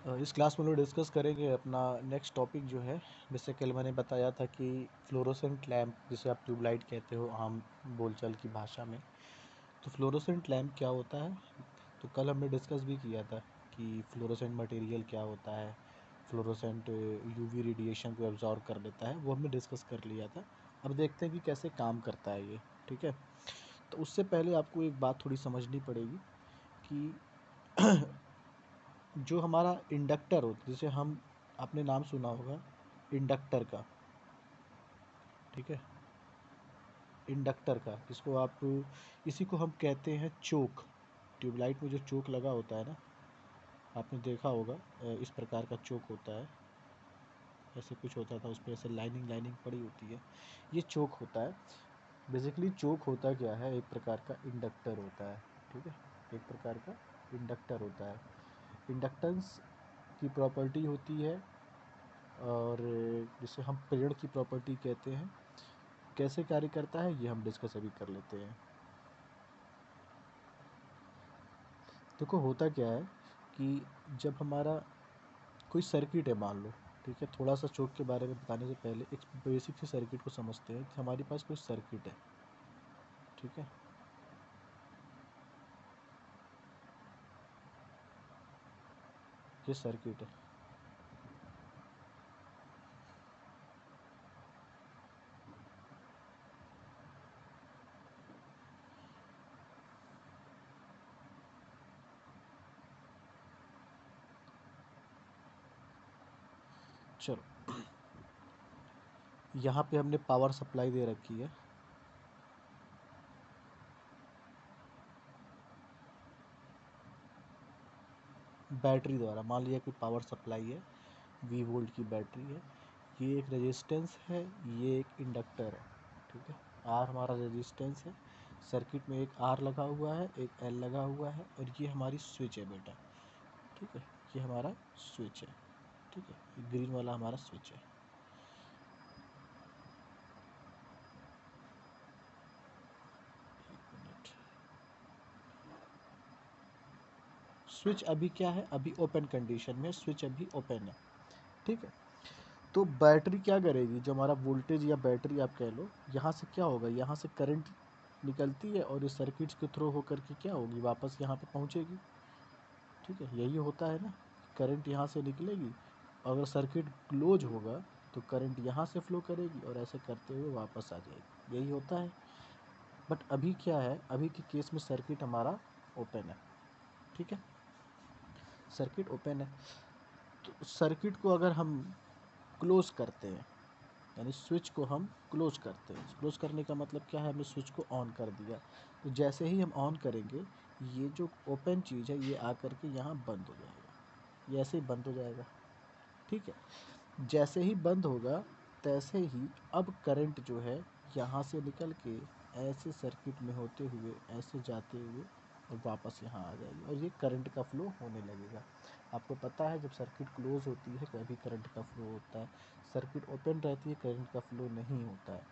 इस क्लास में लोग डिस्कस करेंगे अपना नेक्स्ट टॉपिक जो है। जैसे कल मैंने बताया था कि फ्लोरोसेंट लैम्प, जिसे आप ट्यूबलाइट कहते हो आम बोलचाल की भाषा में, तो फ्लोरोसेंट लैम्प क्या होता है। तो कल हमने डिस्कस भी किया था कि फ्लोरोसेंट मटेरियल क्या होता है, फ्लोरोसेंट यूवी रेडिएशन को एब्जॉर्ब कर लेता है, वो हमने डिस्कस कर लिया था। अब देखते हैं कि कैसे काम करता है ये। ठीक है, तो उससे पहले आपको एक बात थोड़ी समझनी पड़ेगी कि जो हमारा इंडक्टर होता है, जिसे हम, आपने नाम सुना होगा इंडक्टर का। ठीक है, इंडक्टर का, जिसको आप, इसी को हम कहते हैं चोक। ट्यूबलाइट में जो चोक लगा होता है ना, आपने देखा होगा इस प्रकार का चोक होता है, ऐसे कुछ होता था, उस पर ऐसे लाइनिंग लाइनिंग पड़ी होती है, ये चोक होता है। बेसिकली चोक होता क्या है, एक प्रकार का इंडक्टर होता है। ठीक है, एक प्रकार का इंडक्टर होता है। इंडक्टेंस की प्रॉपर्टी होती है, और जिसे हम पेड़ की प्रॉपर्टी कहते हैं। कैसे कार्य करता है ये हम डिस्कस अभी कर लेते हैं। देखो होता क्या है कि जब हमारा कोई सर्किट है, मान लो, ठीक है, थोड़ा सा चौक के बारे में बताने से पहले एक बेसिक सी सर्किट को समझते हैं कि हमारे पास कोई सर्किट है। ठीक है, ये सर्किट है। चलो, यहाँ पे हमने पावर सप्लाई दे रखी है। बैटरी द्वारा, मान लिया कि पावर सप्लाई है, वी वोल्ट की बैटरी है, ये एक रेजिस्टेंस है, ये एक इंडक्टर है। ठीक है, आर हमारा रेजिस्टेंस है, सर्किट में एक आर लगा हुआ है, एक एल लगा हुआ है, और ये हमारी स्विच है बेटा। ठीक है, ये हमारा स्विच है। ठीक है, ये ग्रीन वाला हमारा स्विच है। एक मिनट, स्विच अभी क्या है, अभी ओपन कंडीशन में, स्विच अभी ओपन है। ठीक है, तो बैटरी क्या करेगी, जो हमारा वोल्टेज या बैटरी आप कह लो, यहाँ से क्या होगा, यहाँ से करंट निकलती है और इस सर्किट के थ्रू होकर के क्या होगी, वापस यहाँ पे पहुँचेगी। ठीक है, यही होता है ना, करंट यहाँ से निकलेगी, अगर सर्किट क्लोज होगा तो करंट यहाँ से फ्लो करेगी और ऐसे करते हुए वापस आ जाएगी, यही होता है। बट अभी क्या है, अभी के केस में सर्किट हमारा ओपन है। ठीक है, सर्किट ओपन है, तो सर्किट को अगर हम क्लोज करते हैं, यानी स्विच को हम क्लोज करते हैं, क्लोज करने का मतलब क्या है, हमने स्विच को ऑन कर दिया, तो जैसे ही हम ऑन करेंगे, ये जो ओपन चीज़ है ये आकर के यहाँ बंद हो जाएगा, ये ऐसे ही बंद हो जाएगा। ठीक है, जैसे ही बंद होगा तैसे ही अब करंट जो है यहाँ से निकल के ऐसे सर्किट में होते हुए ऐसे जाते हुए और वापस यहाँ आ जाएगी, और ये करंट का फ्लो होने लगेगा। आपको पता है जब सर्किट क्लोज होती है तभी करंट का फ्लो होता है, सर्किट ओपन रहती है करंट का फ्लो नहीं होता है।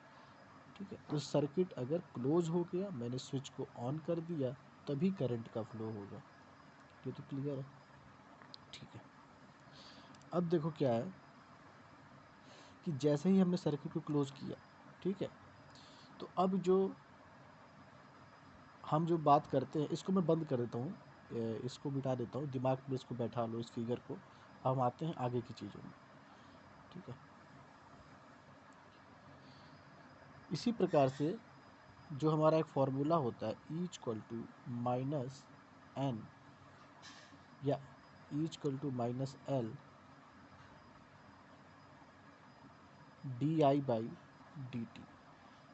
ठीक है, तो सर्किट अगर क्लोज हो गया, मैंने स्विच को ऑन कर दिया, तभी करंट का फ्लो होगा। ये तो क्लियर है। ठीक है, अब देखो क्या है कि जैसे ही हमने सर्किट को क्लोज किया, ठीक है, तो अब जो हम जो बात करते हैं, इसको मैं बंद कर देता हूँ, इसको मिटा देता हूँ, दिमाग में इसको बैठा लो, इस फिगर को। हम आते हैं आगे की चीज़ों में। ठीक है, इसी प्रकार से जो हमारा एक फॉर्मूला होता है, E equal to minus N या E equal to minus L D I by D T,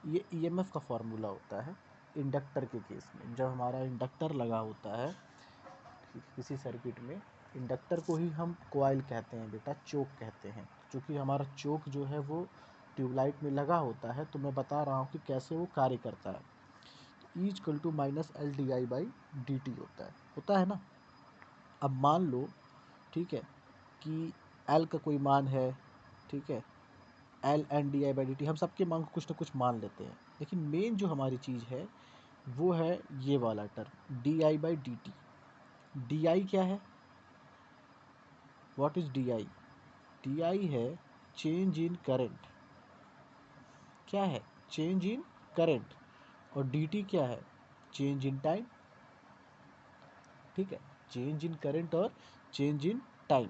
ये ईएमएफ का फॉर्मूला होता है इंडक्टर के केस में। जब हमारा इंडक्टर लगा होता है किसी सर्किट में, इंडक्टर को ही हम कॉइल कहते हैं बेटा, चोक कहते हैं। क्योंकि हमारा चोक जो है वो ट्यूबलाइट में लगा होता है, तो मैं बता रहा हूँ कि कैसे वो कार्य करता है। E equal to minus L D I by D T होता है ना। अब मान लो, ठीक है, कि एल का कोई मान है, ठीक है, L N D I by D T, हम सबके मान को कुछ ना कुछ मान लेते हैं, लेकिन मेन जो हमारी चीज़ है वो है ये वाला term D I by D T. D I क्या है, what is D I? D I है चेंज इन करंट। क्या है? Change in current. और डी टी क्या है? Change in time. ठीक है, चेंज इन करंट और चेंज इन टाइम।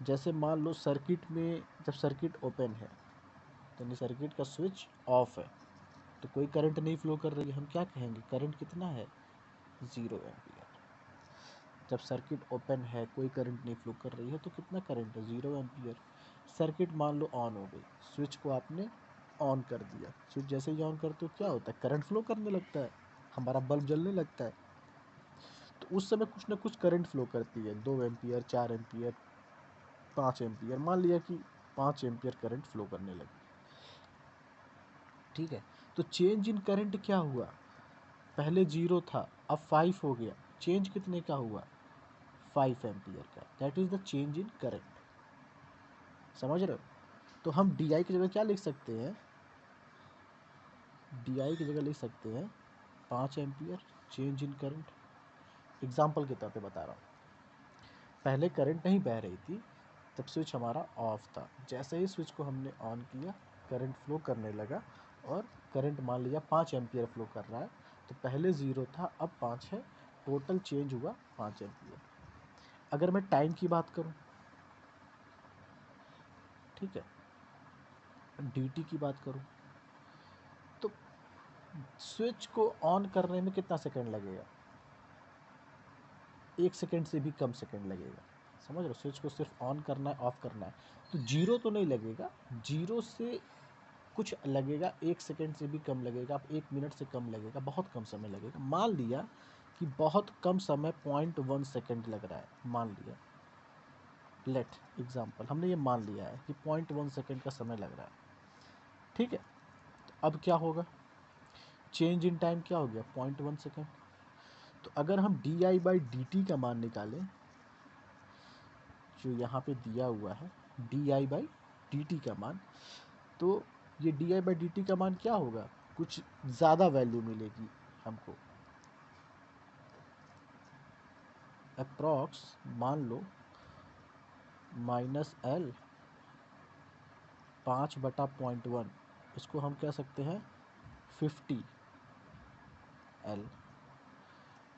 जैसे मान लो सर्किट में, जब सर्किट ओपन है यानी सर्किट का स्विच ऑफ है तो कोई करंट नहीं फ्लो कर रही है, हम क्या कहेंगे? करंट कितना है? 0 एम्पियर। जब सर्किट ओपन है, कोई करंट नहीं फ्लो कर रही है तो कितना करंट है? 0 एम्पियर। सर्किट मान लो ऑन हो गई, स्विच को आपने ऑन कर दिया, स्विच जैसे ही ऑन करते हो क्या होता है? करंट फ्लो करने लगता है, हमारा बल्ब जलने लगता है। तो उस समय कुछ ना कुछ करंट फ्लो करती है, 2 एम्पियर, 4 एम्पियर, 5 एम्पियर। मान लिया कि 5 एम्पियर करंट फ्लो करने लगी। ठीक है, तो चेंज इन करंट क्या हुआ? पहले 0 था, अब 5 हो गया। चेंज कितने का हुआ? 5 एम्पियर का। That is the change in current. समझ रहे हो? तो हम डी आई की जगह क्या लिख सकते हैं? डी आई की जगह लिख सकते हैं 5 ampere change in current. Example के तौर पे बता रहा हूँ, पहले करंट नहीं बह रही थी, तब स्विच हमारा ऑफ था। जैसे ही स्विच को हमने ऑन किया, करंट फ्लो करने लगा और करंट मान लिया 5 एम्पियर फ्लो कर रहा है। तो पहले 0 था, अब 5 है, टोटल चेंज हुआ 5 एम्पियर। अगर मैं टाइम की बात करूं, ठीक है, dt की बात करूं, तो स्विच को ऑन करने में कितना सेकंड लगेगा? 1 सेकंड से भी कम सेकंड लगेगा। समझ रहे हो? स्विच को सिर्फ ऑन करना है, ऑफ करना है, तो 0 तो नहीं लगेगा, 0 से कुछ लगेगा, 1 सेकंड से भी कम लगेगा, 1 मिनट से कम लगेगा, बहुत कम समय लगेगा। मान लिया कि बहुत कम समय 0.1 सेकंड लग रहा है, मान लिया, लेट एग्जाम्पल, हमने ये मान लिया है कि 0.1 सेकंड का समय लग रहा है। ठीक है, तो अब क्या होगा? चेंज इन टाइम क्या हो गया? 0.1 सेकंड। तो अगर हम D I by D T का मान निकालें, जो यहाँ पे दिया हुआ है D I by D T का मान, तो ये D I by D T का मान क्या होगा? कुछ ज़्यादा वैल्यू मिलेगी हमको, अप्रॉक्स मान लो -L 5/0.1, इसको हम कह सकते हैं 50 L।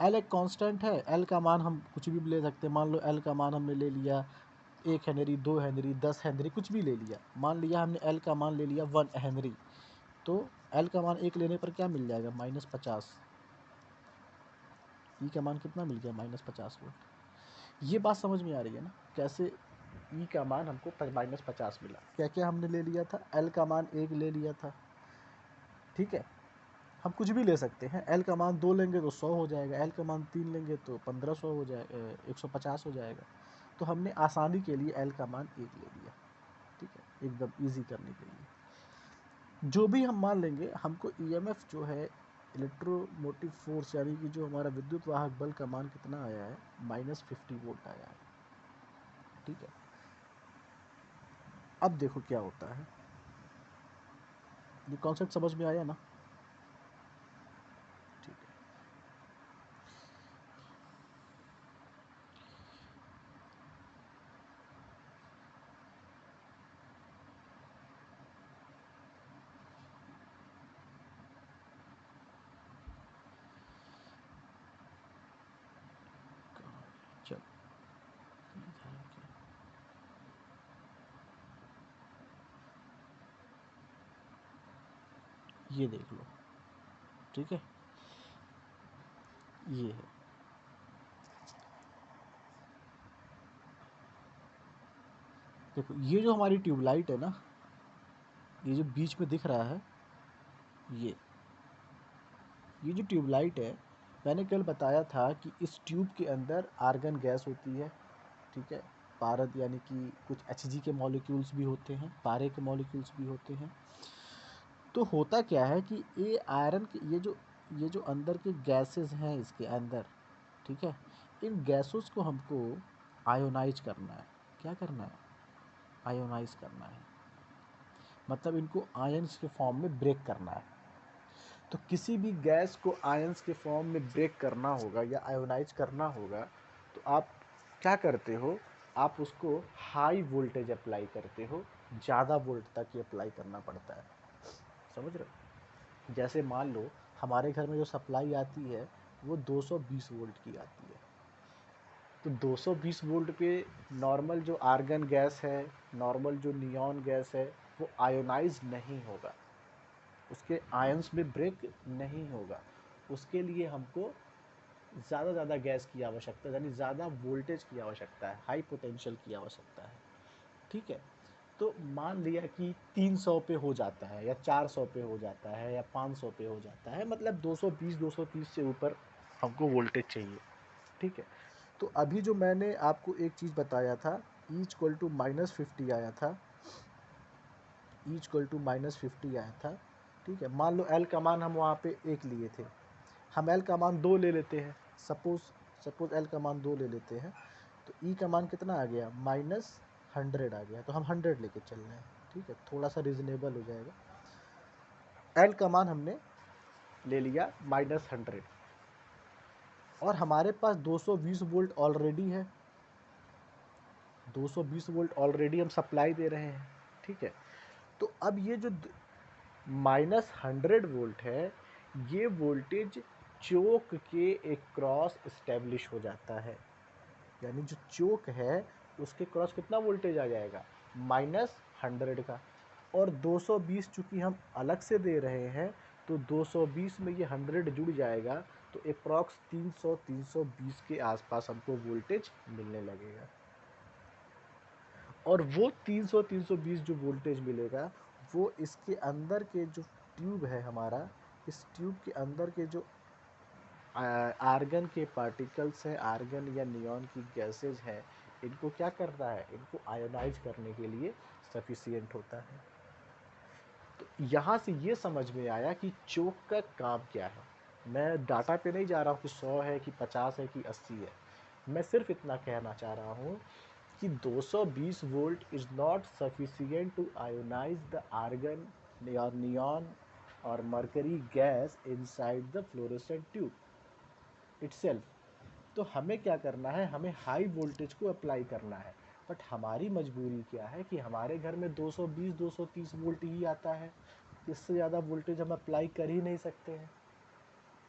L एक कांस्टेंट है, L का मान हम कुछ भी ले सकते हैं। मान लो L का मान हमने ले लिया 1 हेनरी, 2 हेनरी, 10 हेनरी, कुछ भी ले लिया। मान लिया हमने L का मान ले लिया 1 हेनरी, तो L का मान 1 लेने पर क्या मिल जाएगा? -50। E का मान कितना मिल गया? -50 वोल्ट। ये बात समझ में आ रही है ना, कैसे E का मान हमको -50 मिला? क्या क्या हमने ले लिया था? L का मान 1 ले लिया था, ठीक है, हम कुछ भी ले सकते हैं। L का मान 2 लेंगे तो 100 हो जाएगा, L का मान 3 लेंगे तो 1500 हो जाएगा, 150 हो जाएगा। तो हमने आसानी के लिए L का मान 1 ले लिया, ठीक है, एकदम इजी करने के लिए। जो भी हम मान लेंगे, हमको EMF जो है, इलेक्ट्रोमोटिव फोर्स, यानी कि जो हमारा विद्युत वाहक बल का मान कितना आया है? -50 वोल्ट आया है। ठीक है, अब देखो क्या होता है। ये कॉन्सेप्ट समझ में आया ना? ठीक है, चलो ये देख लो, ठीक है, ये है। देखो ये जो हमारी ट्यूबलाइट है ना, ये जो बीच में दिख रहा है, ये जो ट्यूबलाइट है, मैंने कल बताया था कि इस ट्यूब के अंदर आर्गन गैस होती है, ठीक है, पारद यानी कि कुछ Hg के मॉलिक्यूल्स भी होते हैं, पारे के मॉलिक्यूल्स भी होते हैं। तो होता क्या है कि ये आयरन के ये जो अंदर के गैसेस हैं इसके अंदर, ठीक है, इन गैसों को हमको आयोनाइज करना है। क्या करना है? आयोनाइज करना है, मतलब इनको आयंस के फॉर्म में ब्रेक करना है। तो किसी भी गैस को आयंस के फॉर्म में ब्रेक करना होगा या आयोनाइज करना होगा, तो आप क्या करते हो? आप उसको हाई वोल्टेज अप्लाई करते हो, ज़्यादा वोल्ट तक ये अप्लाई करना पड़ता है। समझ रहे हो? जैसे मान लो हमारे घर में जो सप्लाई आती है वो 220 वोल्ट की आती है, तो 220 वोल्ट पे नॉर्मल जो आर्गन गैस है, नॉर्मल जो नियॉन गैस है, वो आयोनाइज नहीं होगा, उसके आयंस में ब्रेक नहीं होगा। उसके लिए हमको ज़्यादा गैस की आवश्यकता, यानी ज़्यादा वोल्टेज की आवश्यकता है, हाई पोटेंशियल की आवश्यकता है। ठीक है, तो मान लिया कि 300 पे हो जाता है या 400 पे हो जाता है या 500 पे हो जाता है, मतलब 220-230 से ऊपर हमको वोल्टेज चाहिए। ठीक है, तो अभी जो मैंने आपको एक चीज़ बताया था, E इक्वल टू -50 आया था, E इक्वल टू -50 आया था। ठीक है, मान लो L का मान हम वहाँ पे 1 लिए थे, हम L का मान 2 ले लेते हैं, सपोज L का मान 2 ले लेते हैं, तो E का मान कितना आ गया, -100 आ गया, तो हम 100 लेके चल रहे हैं। ठीक है, थोड़ा सा रिजनेबल हो जाएगा। L का मान हमने ले लिया -100 और हमारे पास 220 वोल्ट ऑलरेडी है, 220 वोल्ट ऑलरेडी हम सप्लाई दे रहे हैं। ठीक है, तो अब ये जो -100 वोल्ट है, ये वोल्टेज चोक के एक क्रॉस इस्टेब्लिश हो जाता है, यानी जो चोक है उसके क्रॉस कितना वोल्टेज आ जाएगा, -100 का। और 220 चूँकि हम अलग से दे रहे हैं, तो 220 में ये 100 जुड़ जाएगा, तो अप्रॉक्स 300-320 के आसपास हमको वोल्टेज मिलने लगेगा। और वो 300-320 जो वोल्टेज मिलेगा, वो इसके अंदर के जो ट्यूब है हमारा, इस ट्यूब के अंदर के जो आर्गन के पार्टिकल्स हैं, आर्गन या नियॉन की गैसेज हैं, इनको क्या करता है, इनको आयोनाइज करने के लिए सफिशिएंट होता है। तो यहाँ से ये समझ में आया कि चोक का काम क्या है। मैं डाटा पे नहीं जा रहा हूँ कि 100 है कि 50 है कि 80 है, मैं सिर्फ इतना कहना चाह रहा हूँ कि 220 volt is not sufficient to ionise the argon और नियॉन और mercury gas inside the fluorescent tube itself. तो हमें क्या करना है, हमें हाई वोल्टेज को अप्लाई करना है, बट हमारी मजबूरी क्या है कि हमारे घर में 220-230 वोल्ट ही आता है, इससे ज़्यादा वोल्टेज हम अप्लाई कर ही नहीं सकते हैं।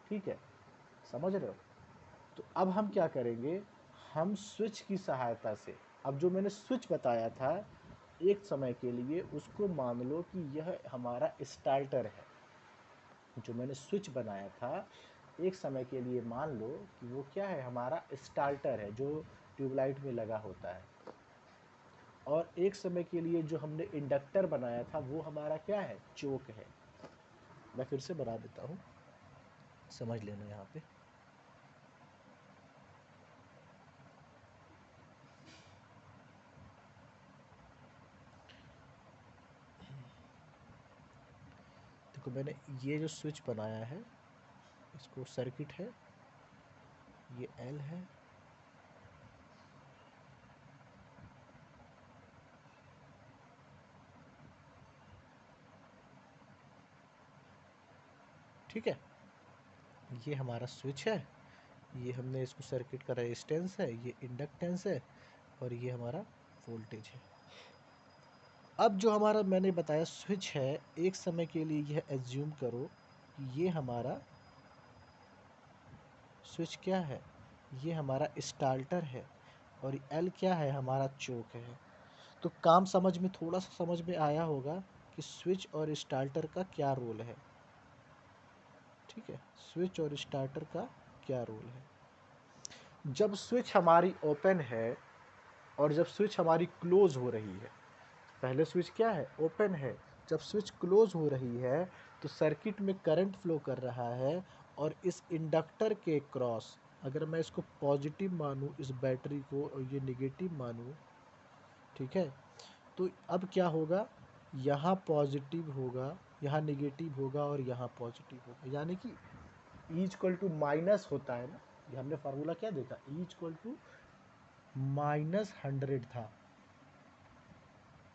ठीक है, समझ रहे हो? तो अब हम क्या करेंगे, हम स्विच की सहायता से, अब जो मैंने स्विच बताया था एक समय के लिए, उसको मान लो कि यह हमारा स्टार्टर है। जो मैंने स्विच बनाया था एक समय के लिए मान लो कि वो क्या है, हमारा स्टार्टर है जो ट्यूबलाइट में लगा होता है। और एक समय के लिए जो हमने इंडक्टर बनाया था वो हमारा क्या है, चोक है। मैं फिर से बना देता हूँ, समझ लेना यहाँ पे। देखो मैंने ये जो स्विच बनाया है, इसको सर्किट है, ये L है, ठीक है, ये हमारा स्विच है, ये हमने इसको सर्किट का रेजिस्टेंस है, ये इंडक्टेंस है, और ये हमारा वोल्टेज है। अब जो हमारा मैंने बताया स्विच है, एक समय के लिए यह एज्यूम करो कि ये हमारा स्विच क्या है, ये हमारा स्टार्टर है, और एल क्या है, हमारा चोक है। तो काम समझ में, थोड़ा सा समझ में आया होगा कि स्विच और स्टार्टर का क्या रोल है। ठीक है, स्विच और स्टार्टर का क्या रोल है। जब स्विच हमारी ओपन है और जब स्विच हमारी क्लोज हो रही है, पहले स्विच क्या है, ओपन है, जब स्विच क्लोज हो रही है तो सर्किट में करंट फ्लो कर रहा है, और इस इंडक्टर के क्रॉस, अगर मैं इसको पॉजिटिव मानूं इस बैटरी को और ये नेगेटिव मानूं, ठीक है, तो अब क्या होगा, यहाँ पॉजिटिव होगा, यहाँ नेगेटिव होगा और यहाँ पॉजिटिव होगा, यानी कि E इक्वल टू माइनस होता है ना, ये हमने फार्मूला क्या देखा, E इक्वल टू -100 था,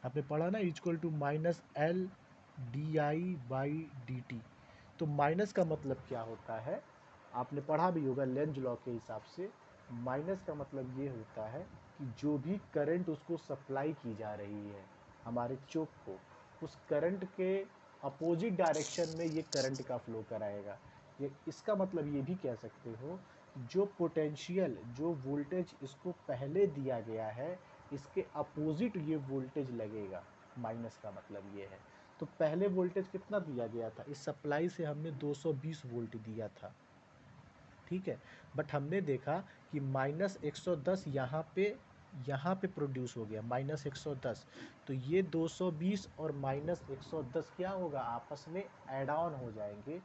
आपने पढ़ा ना, इक्वल टू -L/di/dt। तो माइनस का मतलब क्या होता है, आपने पढ़ा भी होगा लेंज लॉ के हिसाब से, माइनस का मतलब ये होता है कि जो भी करंट उसको सप्लाई की जा रही है हमारे चोक को, उस करंट के अपोजिट डायरेक्शन में ये करंट का फ्लो कराएगा। ये इसका मतलब ये भी कह सकते हो, जो पोटेंशियल, जो वोल्टेज इसको पहले दिया गया है, इसके अपोजिट ये वोल्टेज लगेगा। माइनस का मतलब ये है। तो पहले वोल्टेज कितना दिया गया था, इस सप्लाई से हमने 220 वोल्ट दिया था, ठीक है। बट हमने देखा कि -110 यहाँ पे प्रोड्यूस हो गया, -110। तो ये 220 और -110 क्या होगा, आपस में ऐड ऑन हो जाएंगे,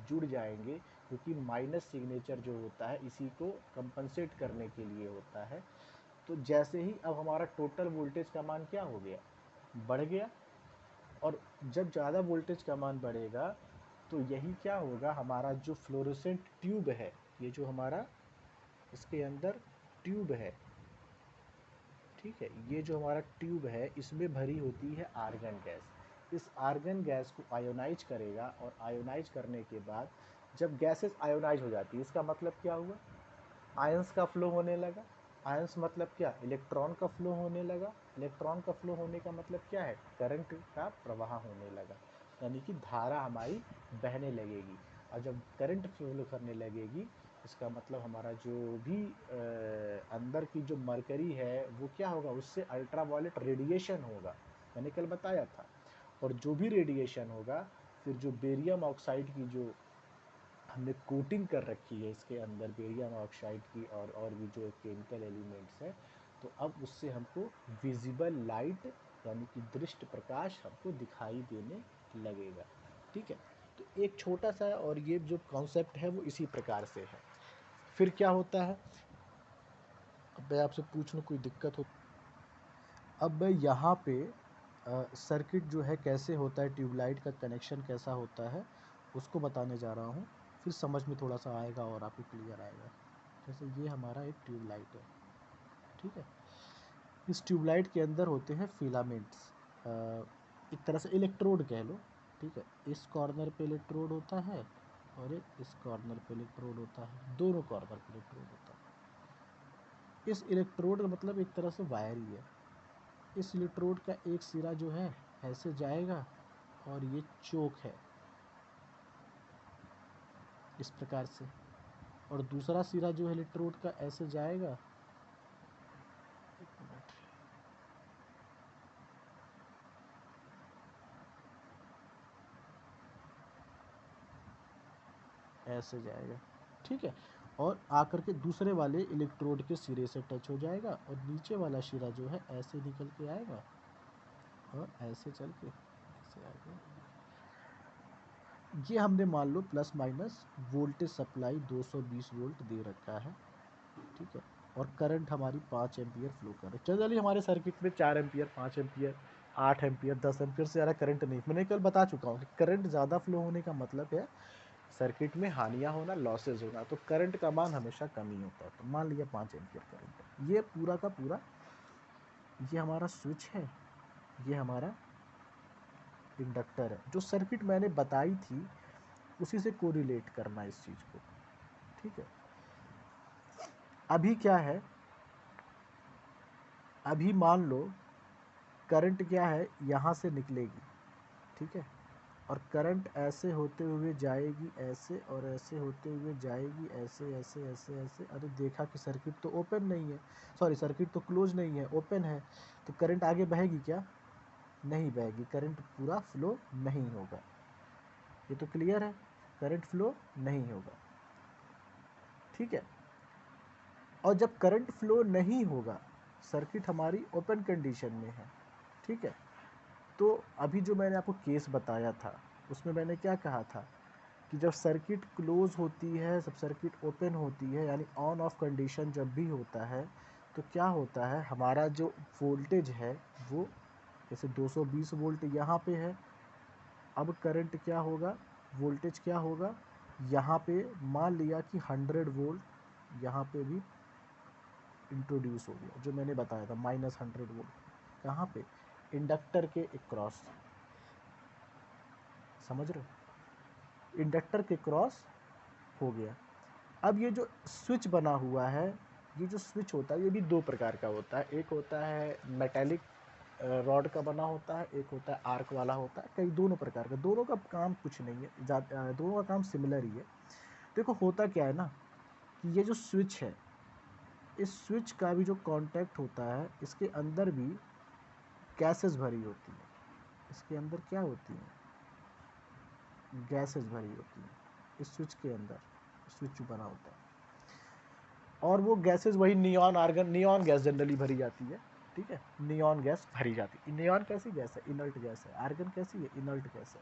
जुड़ जाएंगे, क्योंकि माइनस सिग्नेचर जो होता है इसी को कंपनसेट करने के लिए होता है। तो जैसे ही अब हमारा टोटल वोल्टेज का मान क्या हो गया, बढ़ गया। और जब ज़्यादा वोल्टेज का मान बढ़ेगा तो यही क्या होगा, हमारा जो फ्लोरोसेंट ट्यूब है, ये जो हमारा इसके अंदर ट्यूब है, ठीक है, ये जो हमारा ट्यूब है इसमें भरी होती है आर्गन गैस। इस आर्गन गैस को आयोनाइज करेगा, और आयोनाइज करने के बाद जब गैसेस आयोनाइज हो जाती है, इसका मतलब क्या हुआ, आयंस का फ्लो होने लगा। आयंस मतलब क्या, इलेक्ट्रॉन का फ्लो होने लगा। इलेक्ट्रॉन का फ्लो होने का मतलब क्या है, करंट का प्रवाह होने लगा, यानी कि धारा हमारी बहने लगेगी। और जब करंट फ्लो करने लगेगी, इसका मतलब हमारा जो भी अंदर की जो मरकरी है वो क्या होगा, उससे अल्ट्रावायलेट रेडिएशन होगा, मैंने कल बताया था। और जो भी रेडिएशन होगा, फिर जो बेरियम ऑक्साइड की जो हमने कोटिंग कर रखी है इसके अंदर, बेरियम ऑक्साइड की, और भी जो केमिकल एलिमेंट्स हैं, तो अब उससे हमको विजिबल लाइट, यानी कि दृष्ट प्रकाश हमको दिखाई देने लगेगा, ठीक है। तो एक छोटा सा, और ये जो कॉन्सेप्ट है वो इसी प्रकार से है। फिर क्या होता है, अब मैं आपसे पूछ लूँ, कोई दिक्कत हो। अब मैं यहाँ पे सर्किट जो है कैसे होता है, ट्यूबलाइट का कनेक्शन कैसा होता है, उसको बताने जा रहा हूँ। फिर समझ में थोड़ा सा आएगा और आपको क्लियर आएगा। जैसे ये हमारा एक ट्यूबलाइट है, ठीक है। इस ट्यूबलाइट के अंदर होते हैं फिलामेंट्स, एक तरह से इलेक्ट्रोड कह लो, ठीक है। इस कॉर्नर पे इलेक्ट्रोड होता है, और एक इस कॉर्नर पे इलेक्ट्रोड होता है, दोनों कॉर्नर पे इलेक्ट्रोड होता है। इस इलेक्ट्रोड का मतलब एक तरह से वायर ही है। इस इलेक्ट्रोड का एक सिरा जो है ऐसे जाएगा, और ये चोक है इस प्रकार से, और दूसरा सिरा जो है इलेक्ट्रोड का ऐसे जाएगा, एक मिनट, ऐसे जाएगा, ठीक है। और आकर के दूसरे वाले इलेक्ट्रोड के सिरे से टच हो जाएगा, और नीचे वाला सिरा जो है ऐसे निकल के आएगा, और ऐसे चल के ऐसे आएगा। ये हमने मान लो plus minus voltage supply 220 volt दे रखा है, ठीक है। और करंट हमारी 5 एम्पियर फ्लो कर रही है। चलिए हमारे सर्किट में 4 एम्पियर, 5 एम्पियर, 8 एम्पियर, 10 एम्पियर से ज़्यादा करंट नहीं। मैंने कल बता चुका हूँ कि करंट ज़्यादा फ्लो होने का मतलब है सर्किट में हानियाँ होना, लॉसेज होना। तो करंट का मान हमेशा कम ही होता है। तो मान लिया 5 एम्पियर करंट है। ये पूरा का पूरा, ये हमारा स्विच है, ये हमारा इंडक्टर है। जो सर्किट मैंने बताई थी उसी से कोरिलेट करना इस चीज़ को, ठीक है। अभी क्या है, अभी मान लो करंट क्या है, यहाँ से निकलेगी, ठीक है। और करंट ऐसे होते हुए जाएगी, ऐसे, और ऐसे होते हुए जाएगी, ऐसे ऐसे ऐसे ऐसे। अरे देखा कि सर्किट तो ओपन नहीं है, सॉरी सर्किट तो क्लोज नहीं है, ओपन है। तो करंट आगे बहेगी क्या, नहीं बहेगी, करंट पूरा फ्लो नहीं होगा। ये तो क्लियर है, करंट फ्लो नहीं होगा, ठीक है। और जब करंट फ्लो नहीं होगा, सर्किट हमारी ओपन कंडीशन में है, ठीक है। तो अभी जो मैंने आपको केस बताया था, उसमें मैंने क्या कहा था कि जब सर्किट क्लोज होती है, जब सर्किट ओपन होती है, यानी ऑन ऑफ कंडीशन जब भी होता है, तो क्या होता है, हमारा जो वोल्टेज है वो जैसे 220 वोल्ट यहाँ पे है। अब करंट क्या होगा, वोल्टेज क्या होगा, यहाँ पे मान लिया कि 100 वोल्ट यहाँ पे भी इंट्रोड्यूस हो गया, जो मैंने बताया था -100 वोल्ट। कहाँ पे, इंडक्टर के क्रॉस, समझ रहे हो, इंडक्टर के क्रॉस हो गया। अब ये जो स्विच बना हुआ है, ये जो स्विच होता है ये भी दो प्रकार का होता है, एक होता है मेटेलिक रॉड का बना होता है, एक होता है आर्क वाला होता है, कई दोनों प्रकार का, दोनों का काम कुछ नहीं है, दोनों का काम सिमिलर ही है। देखो होता क्या है ना कि ये जो स्विच है, इस स्विच का भी जो कांटेक्ट होता है इसके अंदर भी गैसेस भरी होती है, इसके अंदर क्या होती है, गैसेस भरी होती है इस स्विच के अंदर, स्विच जो बना होता है, और वो गैसेस वही neon argon, neon gas generally भरी जाती है, ठीक है, नियॉन गैस भरी जाती है। नियॉन कैसी गैस है, इनर्ट गैस है, आर्गन कैसी है, इनर्ट गैस है।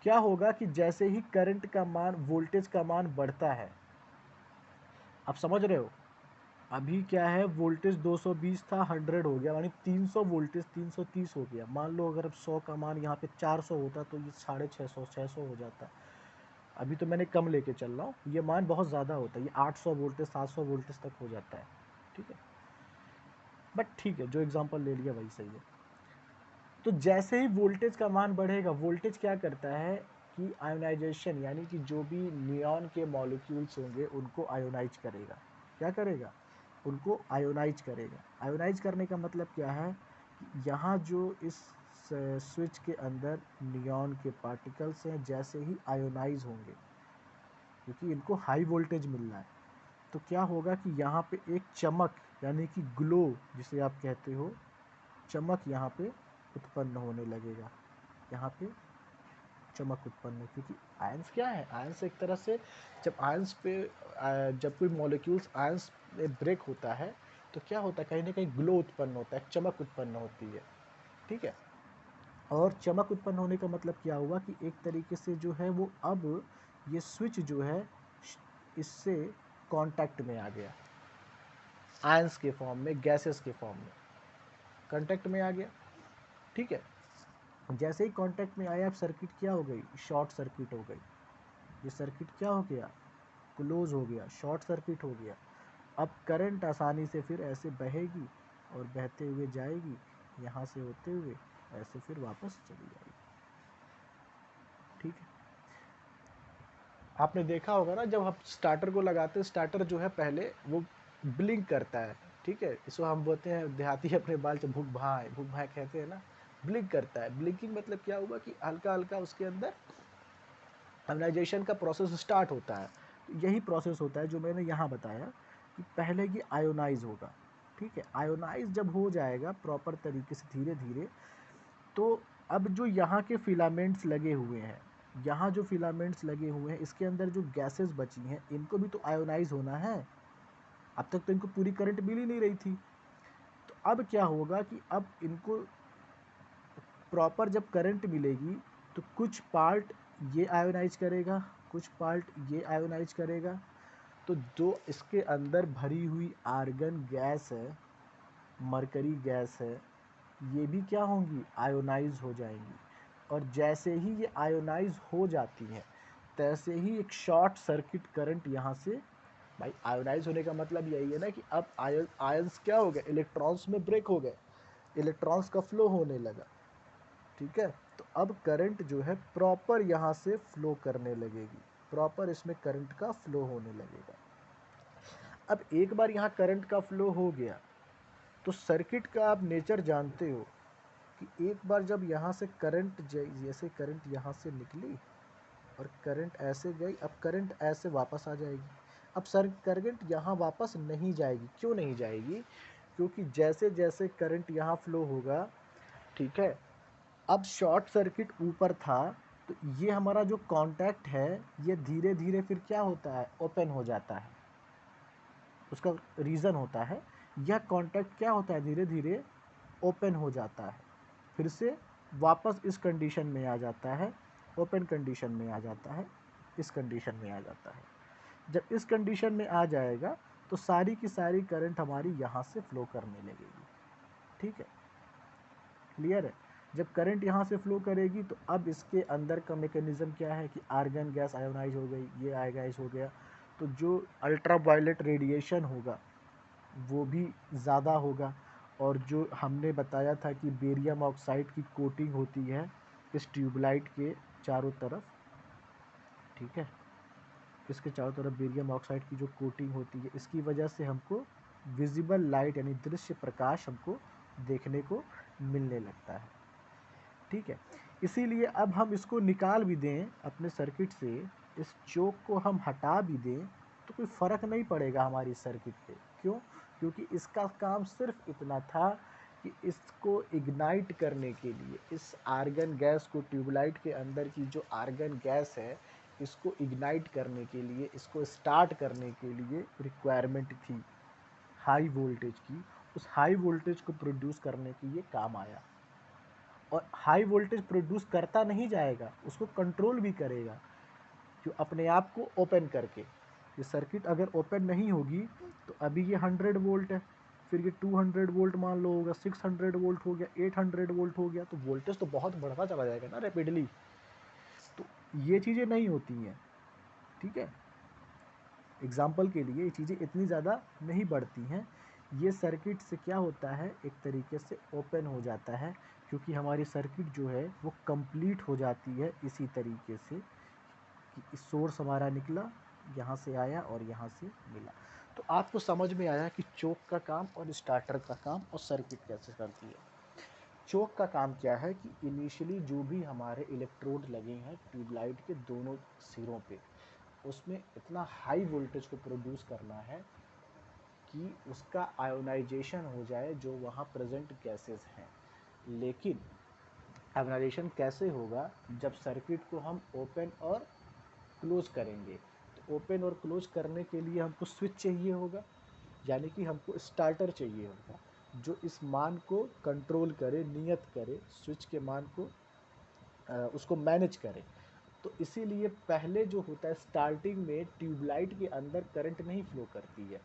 क्या होगा कि जैसे ही करंट का मान, वोल्टेज का मान बढ़ता है, आप समझ रहे हो, अभी क्या है, वोल्टेज 220 था, 100 हो गया, यानी 300 वोल्टेज 330 हो गया। मान लो अगर अब 100 का मान यहाँ पे 400 होता तो ये 650 600 हो जाता। अभी तो मैंने कम लेके चल रहा हूँ, ये मान बहुत ज़्यादा होता है, ये 800 वोल्टेज 700 वोल्टेज तक हो जाता है, ठीक है, बट ठीक है, जो एग्जांपल ले लिया वही सही है। तो जैसे ही वोल्टेज का मान बढ़ेगा, वोल्टेज क्या करता है कि आयोनाइजेशन, यानी कि जो भी नियॉन के मॉलिक्यूल्स होंगे उनको आयोनाइज करेगा। क्या करेगा, उनको आयोनाइज करेगा। आयोनाइज करने का मतलब क्या है कि यहाँ जो इस स्विच के अंदर नियॉन के पार्टिकल्स हैं, जैसे ही आयोनाइज होंगे, क्योंकि इनको हाई वोल्टेज मिल रहा है, तो क्या होगा कि यहाँ पे एक चमक, यानी कि ग्लो जिसे आप कहते हो, चमक यहाँ पे उत्पन्न होने लगेगा, यहाँ पे चमक उत्पन्न, क्योंकि आयंस क्या है, आयंस एक तरह से, जब आयंस पे जब कोई मॉलिक्यूल्स आयंस में ब्रेक होता है तो क्या होता है, कहीं ना कहीं ग्लो उत्पन्न होता है, चमक उत्पन्न होती है, ठीक है। और चमक उत्पन्न होने का मतलब क्या हुआ कि एक तरीके से जो है वो अब ये स्विच जो है इससे कांटेक्ट में आ गया, आयंस के फॉर्म में, गैसेस के फॉर्म में कांटेक्ट में आ गया, ठीक है। जैसे ही कांटेक्ट में आया, अब सर्किट क्या हो गई, शॉर्ट सर्किट हो गई, ये सर्किट क्या हो गया, क्लोज हो गया, शॉर्ट सर्किट हो गया। अब करंट आसानी से फिर ऐसे बहेगी और बहते हुए जाएगी, यहाँ से होते हुए ऐसे फिर वापस चली जाएगी, ठीक है। आपने देखा होगा ना, जब हम स्टार्टर को लगाते हैं, स्टार्टर जो है पहले वो ब्लिंक करता है, ठीक है, इसको हम बोलते हैं देहाती अपने बाल से भूक भाई कहते हैं ना, ब्लिंक करता है। ब्लिंकिंग मतलब क्या हुआ कि हल्का हल्का उसके अंदर आयोनाइजेशन का प्रोसेस स्टार्ट होता है। यही प्रोसेस होता है जो मैंने यहाँ बताया कि पहले ये आयोनाइज होगा, ठीक है। आयोनाइज जब हो जाएगा प्रॉपर तरीके से धीरे धीरे, तो अब जो यहाँ के फिलामेंट्स लगे हुए हैं, यहाँ जो फिलामेंट्स लगे हुए हैं, इसके अंदर जो गैसेस बची हैं, इनको भी तो आयोनाइज होना है। अब तक तो इनको पूरी करंट मिल ही नहीं रही थी, तो अब क्या होगा कि अब इनको प्रॉपर जब करंट मिलेगी तो कुछ पार्ट ये आयोनाइज करेगा, कुछ पार्ट ये आयोनाइज करेगा, तो जो इसके अंदर भरी हुई आर्गन गैस है, मरकरी गैस है, ये भी क्या होंगी, आयोनाइज हो जाएंगी। और जैसे ही ये आयोनाइज हो जाती हैं, तैसे ही एक शॉर्ट सर्किट करंट यहाँ से, भाई आयोनाइज होने का मतलब यही है ना कि अब आयंस क्या हो गए, इलेक्ट्रॉन्स में ब्रेक हो गए, इलेक्ट्रॉन्स का फ्लो होने लगा, ठीक है। तो अब करंट जो है प्रॉपर यहाँ से फ्लो करने लगेगी, प्रॉपर इसमें करंट का फ्लो होने लगेगा। अब एक बार यहाँ करंट का फ्लो हो गया तो सर्किट का आप नेचर जानते हो कि एक बार जब यहाँ से करंट, जैसे करंट यहाँ से निकली और करंट ऐसे गई, अब करंट ऐसे वापस आ जाएगी। अब सर करंट यहाँ वापस नहीं जाएगी, क्यों नहीं जाएगी, क्योंकि जैसे जैसे करंट यहाँ फ्लो होगा, ठीक है, अब शॉर्ट सर्किट ऊपर था, तो ये हमारा जो कांटेक्ट है ये धीरे धीरे फिर क्या होता है, ओपन हो जाता है। उसका रीज़न होता है, यह कांटेक्ट क्या होता है, धीरे धीरे ओपन हो जाता है, फिर से वापस इस कंडीशन में आ जाता है, ओपन कंडीशन में आ जाता है, इस कंडीशन में आ जाता है। जब इस कंडीशन में आ जाएगा तो सारी की सारी करंट हमारी यहाँ से फ्लो करने लगेगी, ठीक है, क्लियर है। जब करंट यहाँ से फ्लो करेगी तो अब इसके अंदर का मैकेनिज्म क्या है कि आर्गन गैस आयोनाइज हो गई, ये आयोनाइज हो गया, तो जो अल्ट्रा वायलेट रेडिएशन होगा वो भी ज़्यादा होगा। और जो हमने बताया था कि बेरियम ऑक्साइड की कोटिंग होती है इस ट्यूबलाइट के चारों तरफ, ठीक है, इसके चारों तरफ बेरियम ऑक्साइड की जो कोटिंग होती है, इसकी वजह से हमको विजिबल लाइट यानी दृश्य प्रकाश हमको देखने को मिलने लगता है। ठीक है, इसीलिए अब हम इसको निकाल भी दें अपने सर्किट से, इस चोक को हम हटा भी दें, तो कोई फ़र्क नहीं पड़ेगा हमारी सर्किट पे। क्यों? क्योंकि इसका काम सिर्फ इतना था कि इसको इग्नाइट करने के लिए, इस आर्गन गैस को, ट्यूबलाइट के अंदर की जो आर्गन गैस है, इसको इग्नाइट करने के लिए, इसको स्टार्ट करने के लिए रिक्वायरमेंट थी हाई वोल्टेज की। उस हाई वोल्टेज को प्रोड्यूस करने के लिए काम आया। और हाई वोल्टेज प्रोड्यूस करता नहीं जाएगा, उसको कंट्रोल भी करेगा, जो अपने आप को ओपन करके। ये सर्किट अगर ओपन नहीं होगी तो अभी ये 100 वोल्ट है, फिर ये 200 वोल्ट मान लो होगा, 600 वोल्ट हो गया, 800 वोल्ट हो गया, तो वोल्टेज तो बहुत बढ़ता चला जाएगा ना रैपिडली। तो ये चीज़ें नहीं होती हैं। ठीक है, एग्जाम्पल के लिए ये चीज़ें इतनी ज़्यादा नहीं बढ़ती हैं। ये सर्किट से क्या होता है, एक तरीके से ओपन हो जाता है, क्योंकि हमारी सर्किट जो है वो कंप्लीट हो जाती है इसी तरीके से कि सोर्स हमारा निकला, यहाँ से आया और यहाँ से मिला। तो आपको समझ में आया कि चोक का काम और स्टार्टर का काम और सर्किट कैसे करती है। चोक का काम क्या है कि इनिशियली जो भी हमारे इलेक्ट्रोड लगे हैं ट्यूबलाइट के दोनों सिरों पे, उसमें इतना हाई वोल्टेज को प्रोड्यूस करना है कि उसका आयोनाइजेशन हो जाए जो वहाँ प्रेजेंट गैसेस हैं। लेकिन आयोनाइजेशन कैसे होगा? जब सर्किट को हम ओपन और क्लोज करेंगे। तो ओपन और क्लोज करने के लिए हमको स्विच चाहिए होगा, यानी कि हमको स्टार्टर चाहिए होगा जो इस मान को कंट्रोल करे, नियत करे, स्विच के मान को उसको मैनेज करे। तो इसीलिए पहले जो होता है, स्टार्टिंग में ट्यूबलाइट के अंदर करंट नहीं फ्लो करती है।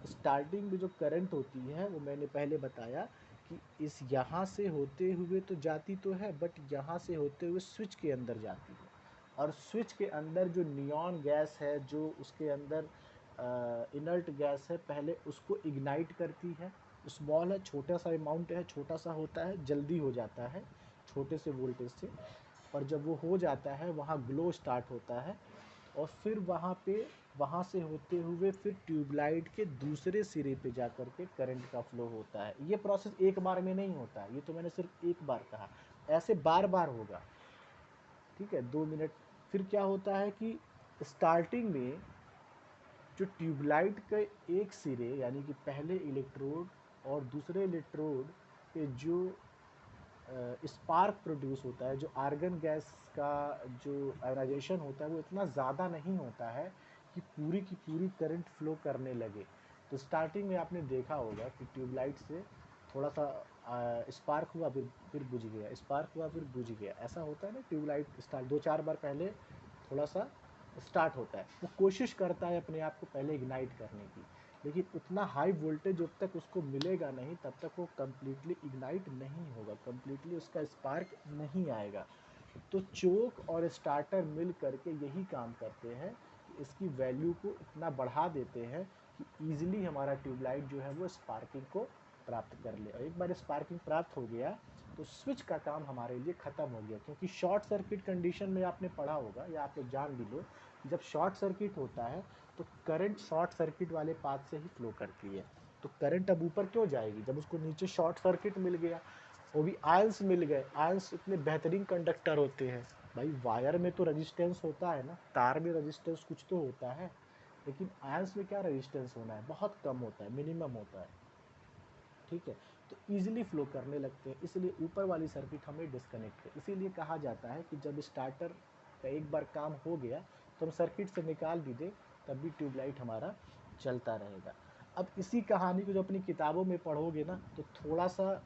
स्टार्टिंग में जो करंट होती है वो मैंने पहले बताया कि इस यहाँ से होते हुए तो जाती तो है, बट यहाँ से होते हुए स्विच के अंदर जाती है। और स्विच के अंदर जो नियॉन गैस है, जो उसके अंदर इनर्ट गैस है, पहले उसको इग्नाइट करती है। स्मॉल है, छोटा सा अमाउंट है, छोटा सा होता है, जल्दी हो जाता है छोटे से वोल्टेज से। और जब वो हो जाता है, वहाँ ग्लो स्टार्ट होता है, और फिर वहाँ से होते हुए फिर ट्यूबलाइट के दूसरे सिरे पे जा कर के करंट का फ्लो होता है। ये प्रोसेस एक बार में नहीं होता है, ये तो मैंने सिर्फ एक बार कहा, ऐसे बार बार होगा। ठीक है, 2 मिनट। फिर क्या होता है कि स्टार्टिंग में जो ट्यूबलाइट के एक सिरे यानी कि पहले इलेक्ट्रोड और दूसरे इलेक्ट्रोड पे जो स्पार्क प्रोड्यूस होता है, जो आर्गन गैस का जो आयोनाइजेशन होता है, वो इतना ज़्यादा नहीं होता है कि पूरी की पूरी करंट फ्लो करने लगे। तो स्टार्टिंग में आपने देखा होगा कि ट्यूबलाइट से थोड़ा सा स्पार्क हुआ, फिर बुझ गया, स्पार्क हुआ फिर बुझ गया, ऐसा होता है ना। ट्यूबलाइट स्टार्ट 2-4 बार पहले थोड़ा सा स्टार्ट होता है, वो कोशिश करता है अपने आप को पहले इग्नाइट करने की, लेकिन उतना हाई वोल्टेज जब तक उसको मिलेगा नहीं, तब तक वो कम्प्लीटली इग्नाइट नहीं होगा, कम्प्लीटली उसका स्पार्क नहीं आएगा। तो चोक और स्टार्टर मिल करके यही काम करते हैं कि इसकी वैल्यू को इतना बढ़ा देते हैं कि ईजिली हमारा ट्यूबलाइट जो है वो स्पार्किंग को प्राप्त कर ले। और एक बार स्पार्किंग प्राप्त हो गया तो स्विच का काम हमारे लिए ख़त्म हो गया, क्योंकि शॉर्ट सर्किट कंडीशन में आपने पढ़ा होगा या आप लोग जान भी लो, जब शॉर्ट सर्किट होता है तो करंट शॉर्ट सर्किट वाले पाथ से ही फ्लो करती है। तो करंट अब ऊपर क्यों जाएगी जब उसको नीचे शॉर्ट सर्किट मिल गया, वो भी आयंस मिल गए। आयंस इतने बेहतरीन कंडक्टर होते हैं भाई। वायर में तो रेजिस्टेंस होता है ना, तार में रेजिस्टेंस कुछ तो होता है, लेकिन आयंस में क्या रेजिस्टेंस होना है, बहुत कम होता है, मिनिमम होता है। ठीक है, तो ईजिली फ्लो करने लगते हैं, इसलिए ऊपर वाली सर्किट हमें डिस्कनेक्ट है। इसीलिए कहा जाता है कि जब स्टार्टर का एक बार काम हो गया तो हम सर्किट से निकाल भी दें, तब भी ट्यूबलाइट हमारा चलता रहेगा। अब इसी कहानी को जो अपनी किताबों में पढ़ोगे ना, तो थोड़ा सा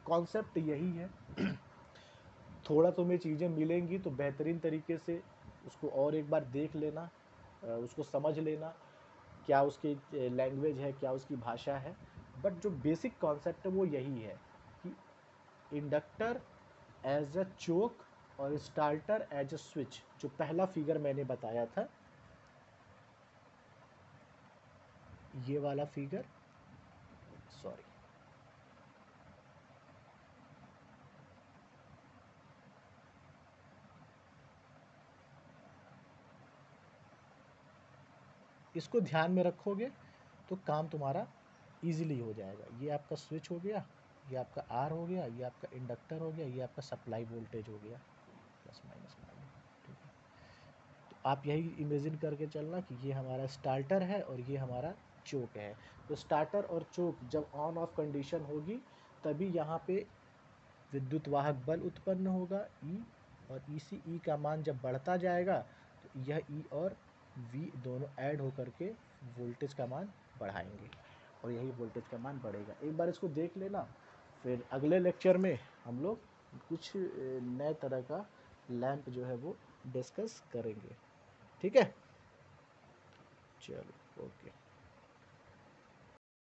कॉन्सेप्ट यही है। थोड़ा तुम्हें चीज़ें मिलेंगी तो बेहतरीन तरीके से उसको और एक बार देख लेना, उसको समझ लेना, क्या उसकी लैंग्वेज है, क्या उसकी भाषा है। बट जो बेसिक कॉन्सेप्ट है वो यही है कि इंडक्टर एज अ चोक और स्टार्टर एज अ स्विच। जो पहला फिगर मैंने बताया था, ये वाला फिगर, सॉरी, इसको ध्यान में रखोगे तो काम तुम्हारा इजीली हो जाएगा। ये आपका स्विच हो गया, ये आपका आर हो गया, ये आपका इंडक्टर हो गया, ये आपका सप्लाई वोल्टेज हो गया, प्लस माइनस माइनस। ठीक है, तो आप यही इमेजिन करके चलना कि ये हमारा स्टार्टर है और ये हमारा चोक है। तो स्टार्टर और चोक जब ऑन ऑफ कंडीशन होगी तभी यहाँ पे विद्युत वाहक बल उत्पन्न होगा ई, और ई का मान जब बढ़ता जाएगा तो यह ई और वी दोनों ऐड होकर के वोल्टेज का मान बढ़ाएंगे और यही वोल्टेज का मान बढ़ेगा। एक बार इसको देख लेना, फिर अगले लेक्चर में हम लोग कुछ नए तरह का लैंप जो है वो डिस्कस करेंगे। ठीक है, चलो ओके।